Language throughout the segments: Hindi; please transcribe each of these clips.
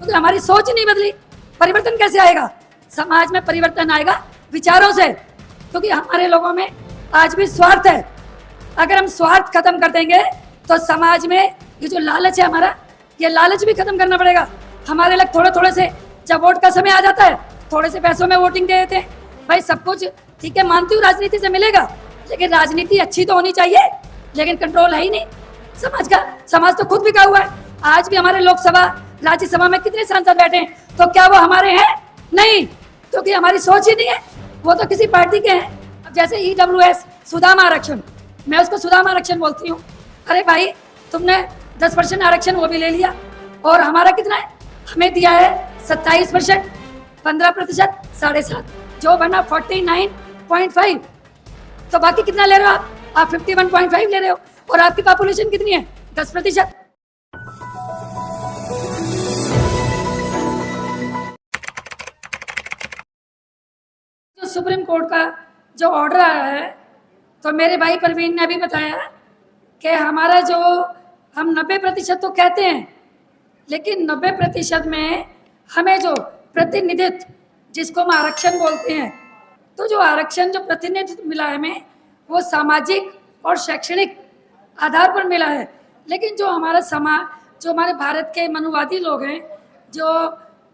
क्योंकि हमारी सोच ही नहीं बदली। परिवर्तन कैसे आएगा? समाज में परिवर्तन आएगा विचारों से, क्योंकि हमारे लोगों में आज भी स्वार्थ है। अगर हम स्वार्थ खत्म कर देंगे तो समाज में ये जो लालच है हमारा, ये लालच भी खत्म करना पड़ेगा। हमारे लोग थोड़े थोड़े से, जब वोट का समय आ जाता है, थोड़े से पैसों में वोटिंग दे देते हैं। भाई सब कुछ ठीक है, मानती हूँ राजनीति से मिलेगा, लेकिन राजनीति अच्छी तो होनी चाहिए, लेकिन कंट्रोल है ही नहीं समाज का। समाज तो खुद बिका हुआ है। आज भी हमारे लोकसभा राज्यसभा में कितने सांसद बैठे हैं, तो क्या वो हमारे हैं? नहीं, क्योंकि हमारी सोच ही नहीं है, वो तो किसी पार्टी के हैं। अब जैसे EWS सुदामा आरक्षण, मैं उसको सुदामा आरक्षण बोलती हूँ। अरे भाई तुमने 10% आरक्षण वो भी ले लिया, और हमारा कितना है? हमें दिया है 27%, 15% 7.5, जो बना 49.5। तो बाकी कितना ले रहे हो आप 51.5 ले रहे हो, और आपकी पॉपुलेशन कितनी है? 10%। जो सुप्रीम कोर्ट का जो ऑर्डर आया है, तो मेरे भाई परवीन ने अभी बताया कि हमारा जो हम 90% तो कहते हैं, लेकिन 90% में हमें जो प्रतिनिधित्व, जिसको हम आरक्षण बोलते हैं, तो जो आरक्षण जो प्रतिनिधित्व मिला है हमें, वो सामाजिक और शैक्षणिक आधार पर मिला है। लेकिन जो हमारा समाज, जो हमारे भारत के मनुवादी लोग हैं, जो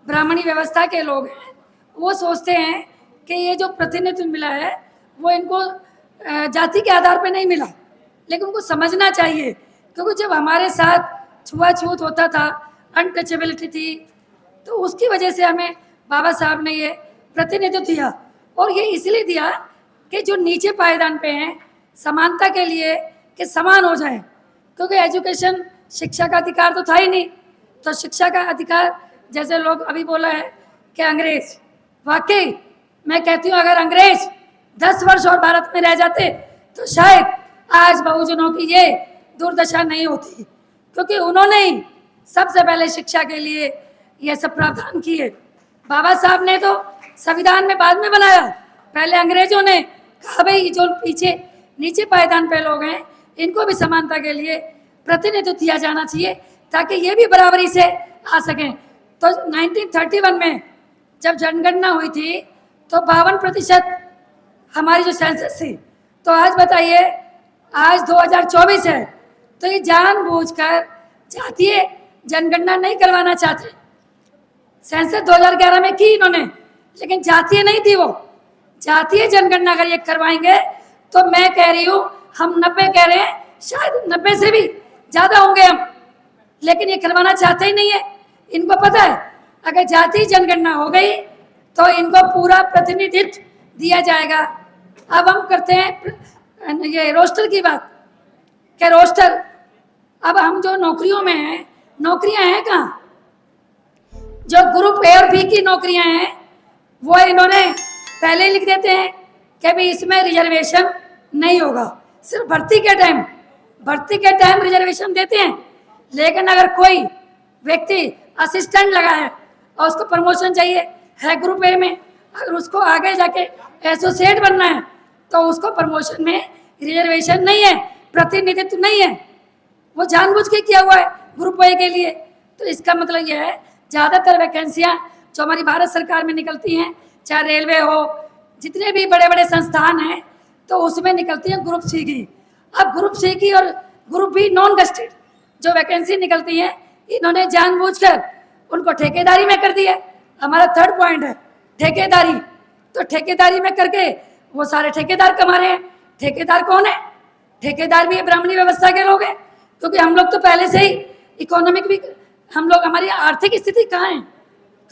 ब्राह्मणी व्यवस्था के लोग हैं, वो सोचते हैं कि ये जो प्रतिनिधित्व मिला है वो इनको जाति के आधार पर नहीं मिला। लेकिन उनको समझना चाहिए, क्योंकि जब हमारे साथ छुआछूत होता था, अनटचेबिलिटी थी, तो उसकी वजह से हमें बाबा साहब ने ये प्रतिनिधित्व दिया। और ये इसलिए दिया कि जो नीचे पायदान पे हैं, समानता के लिए कि समान हो जाए, क्योंकि एजुकेशन, शिक्षा का अधिकार तो था ही नहीं। तो शिक्षा का अधिकार, जैसे लोग अभी बोला है कि अंग्रेज, वाकई मैं कहती हूँ अगर अंग्रेज 10 वर्ष और भारत में रह जाते तो शायद आज बहुजनों की ये दुर्दशा नहीं होती, क्योंकि उन्होंने ही सबसे पहले शिक्षा के लिए ये सब प्रावधान किए। बाबा साहब ने तो संविधान में बाद में बनाया, पहले अंग्रेजों ने कहा भाई जो पीछे नीचे पायदान पे लोग हैं, इनको भी समानता के लिए प्रतिनिधित्व दिया जाना चाहिए, ताकि ये भी बराबरी से आ सकें। तो 1931 में जब जनगणना हुई थी तो 52% हमारी जो सेंसस थी। तो आज बताइए, आज 2024 है, तो ये जानबूझकर जातीय जनगणना नहीं करवाना चाहते। सेंसस 2011 में की इन्होंने, लेकिन जातीय नहीं थी वो। जातीय जनगणना अगर ये करवाएंगे तो मैं कह रही हूँ, हम 90 कह रहे हैं, शायद 90 से भी ज़्यादा होंगे हम, लेकिन ये करवाना चाहते ही नहीं है। इनको पता है अगर जातीय जनगणना हो गई तो इनको पूरा प्रतिनिधित्व दिया जाएगा। अब हम करते हैं ये रोस्टर की बात, क्या रोस्टर, अब हम जो नौकरियों में हैं, नौकरियां हैं कहाँ? जो ग्रुप A और B की नौकरियां हैं वो इन्होंने पहले लिख देते हैं कि भाई इसमें रिजर्वेशन नहीं होगा। सिर्फ भर्ती के टाइम रिजर्वेशन देते हैं, लेकिन अगर कोई व्यक्ति असिस्टेंट लगा है और उसको प्रमोशन चाहिए है ग्रुप A में, अगर उसको आगे जाके एसोसिएट बनना है तो उसको प्रमोशन में रिजर्वेशन नहीं है, प्रतिनिधित्व नहीं है, वो जानबूझ के किया हुआ है ग्रुप A के लिए। तो इसका मतलब यह है ज़्यादातर वैकेंसियाँ जो हमारी भारत सरकार में निकलती हैं, चाहे रेलवे हो, जितने भी बड़े बड़े संस्थान हैं, तो उसमें निकलती हैं ग्रुप C की। अब ग्रुप C की और ग्रुप B नॉन गस्टेड जो वैकेंसी निकलती हैं, इन्होंने जानबूझकर उनको ठेकेदारी में कर दिया। हमारा थर्ड पॉइंट है ठेकेदारी। तो ठेकेदारी में करके वो सारे ठेकेदार कमा रहे हैं। ठेकेदार कौन है? ठेकेदार भी ब्राह्मणी व्यवस्था के लोग हैं, क्योंकि हम लोग तो पहले से ही इकोनॉमिक भी, हम लोग, हमारी आर्थिक स्थिति कहाँ है?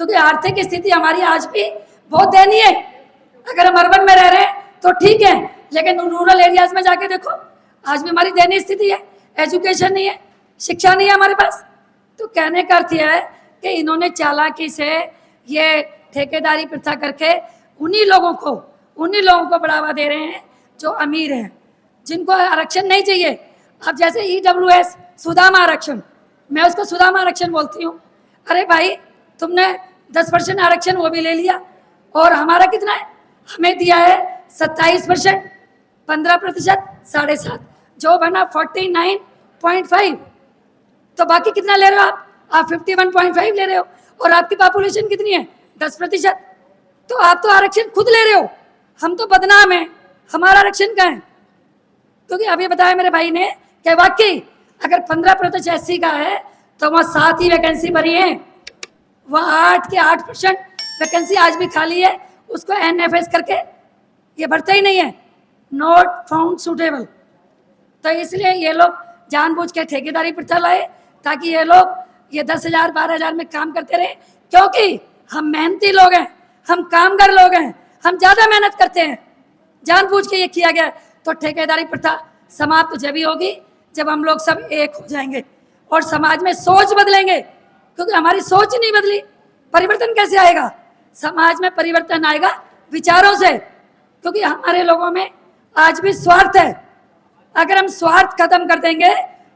क्योंकि आर्थिक स्थिति हमारी आज भी बहुत दयनीय है। अगर हम अर्बन में रह रहे हैं तो ठीक है, लेकिन रूरल एरियाज में जाके देखो, आज भी हमारी दयनीय स्थिति है। एजुकेशन नहीं है, शिक्षा नहीं है हमारे पास। तो कहने का अर्थ यह है कि इन्होंने चालाकी से ये ठेकेदारी प्रथा करके उन्हीं लोगों को बढ़ावा दे रहे हैं जो अमीर हैं, जिनको आरक्षण नहीं चाहिए। अब जैसे EWS सुदामा आरक्षण, मैं उसको सुदामा आरक्षण बोलती हूँ। अरे भाई तुमने 10% आरक्षण वो भी ले लिया, और हमारा कितना है? हमें दिया है 27%, 15% 7.5, जो बना 49.5। तो बाकी कितना ले रहे हो आप 51.5 ले रहे हो, और आपकी पॉपुलेशन कितनी है? 10%। तो आप तो आरक्षण खुद ले रहे हो, हम तो बदनाम हैं, हमारा आरक्षण कहाँ है? क्योंकि अभी बताया मेरे भाई ने कि वाकई अगर 15% SC का है तो वहाँ 7 ही वैकेंसी भरी है, वहाँ 8 के 8% वैकेंसी आज भी खाली है, उसको NFS करके ये भरते ही नहीं है, नॉट फाउंड सूटेबल। तो इसलिए ये लोग जानबूझ के ठेकेदारी प्रथा लाए ताकि ये लोग ये 10,000 12,000 में काम करते रहे, क्योंकि हम मेहनती लोग हैं, हम कामगार लोग हैं, हम ज़्यादा मेहनत करते हैं। जानबूझ के ये किया गया। तो ठेकेदारी प्रथा समाप्त जब ही होगी जब हम लोग सब एक हो जाएंगे और समाज में सोच बदलेंगे, क्योंकि हमारी सोच नहीं बदली। परिवर्तन कैसे आएगा? समाज में परिवर्तन आएगा विचारों से, क्योंकि हमारे लोगों में आज भी स्वार्थ है। अगर हम स्वार्थ खत्म कर देंगे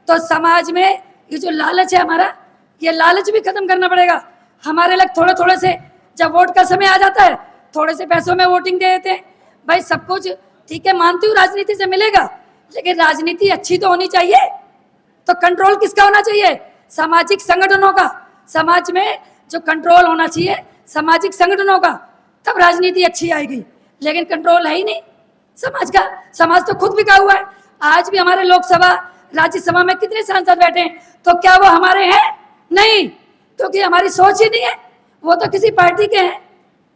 तो समाज में ये जो लालच है हमारा, ये लालच भी खत्म करना पड़ेगा। हमारे लोग थोड़े थोड़े से जब वोट का समय आ जाता है थोड़े से पैसों में वोटिंग दे देते हैं। भाई सब कुछ ठीक है, मानती हूँ राजनीति से मिलेगा, लेकिन राजनीति अच्छी तो होनी चाहिए। तो कंट्रोल किसका होना चाहिए? सामाजिक संगठनों का। समाज में जो कंट्रोल होना चाहिए सामाजिक संगठनों का, तब राजनीति अच्छी आएगी। लेकिन कंट्रोल है ही नहीं समाज का। समाज तो खुद बिका हुआ है। आज भी हमारे लोकसभा राज्यसभा में कितने सांसद बैठे हैं, तो क्या वो हमारे हैं? नहीं, क्योंकि हमारी सोच ही नहीं है, वो तो किसी पार्टी के हैं।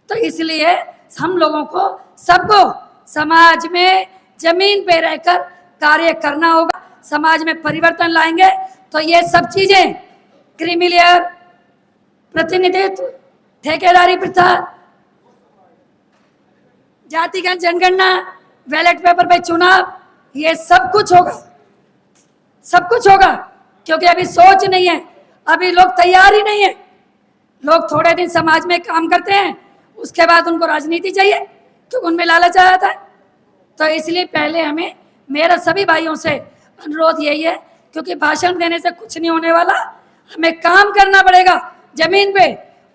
तो इसलिए हम लोगों को सबको समाज में जमीन पे रहकर कार्य करना होगा। समाज में परिवर्तन लाएंगे तो ये सब चीजें, क्रीमी लेयर, प्रतिनिधित्व, ठेकेदारी प्रथा, जातिगत जनगणना, बैलेट पेपर पे चुनाव, ये सब कुछ होगा, सब कुछ होगा। क्योंकि अभी सोच नहीं है, अभी लोग तैयार ही नहीं है। लोग थोड़े दिन समाज में काम करते हैं, उसके बाद उनको राजनीति चाहिए, तो उनमें लालच आ जाता है। तो इसलिए पहले हमें, मेरा सभी भाइयों से अनुरोध यही है, क्योंकि भाषण देने से कुछ नहीं होने वाला, हमें काम करना पड़ेगा जमीन पे।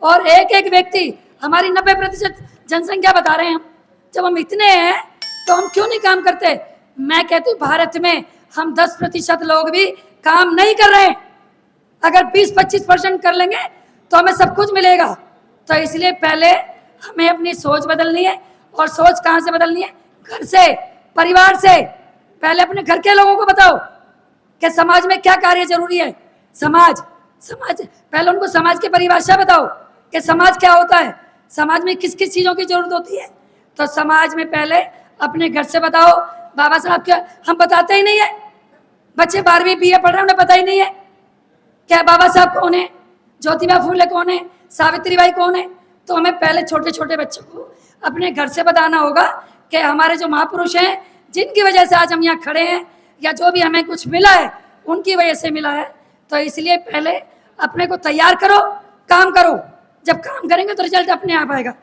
और एक एक व्यक्ति, हमारी 90% जनसंख्या बता रहे हैं हम, जब हम इतने हैं तो हम क्यों नहीं काम करते? मैं कहती हूँ भारत में हम 10% लोग भी काम नहीं कर रहे हैं। अगर 20-25% कर लेंगे तो हमें सब कुछ मिलेगा। तो इसलिए पहले हमें अपनी सोच बदलनी है। और सोच कहाँ से बदलनी है? घर से, परिवार से। पहले अपने घर के लोगों को बताओ कि समाज में क्या कार्य जरूरी है। समाज पहले उनको समाज की परिभाषा बताओ कि समाज क्या होता है, समाज में किस किस चीज़ों की जरूरत होती है। तो समाज में पहले अपने घर से बताओ। बाबा साहब क्या हम बताते ही नहीं है। बच्चे 12वीं BA पढ़ रहे हैं, उन्हें पता ही नहीं है क्या बाबा साहब कौन है, ज्योतिबा फूले कौन है, सावित्रीबाई कौन है। तो हमें पहले छोटे छोटे बच्चों को अपने घर से बताना होगा कि हमारे जो महापुरुष हैं, जिनकी वजह से आज हम यहाँ खड़े हैं, या जो भी हमें कुछ मिला है उनकी वजह से मिला है। तो इसलिए पहले अपने को तैयार करो, काम करो। जब काम करेंगे तो रिजल्ट अपने आप आएगा।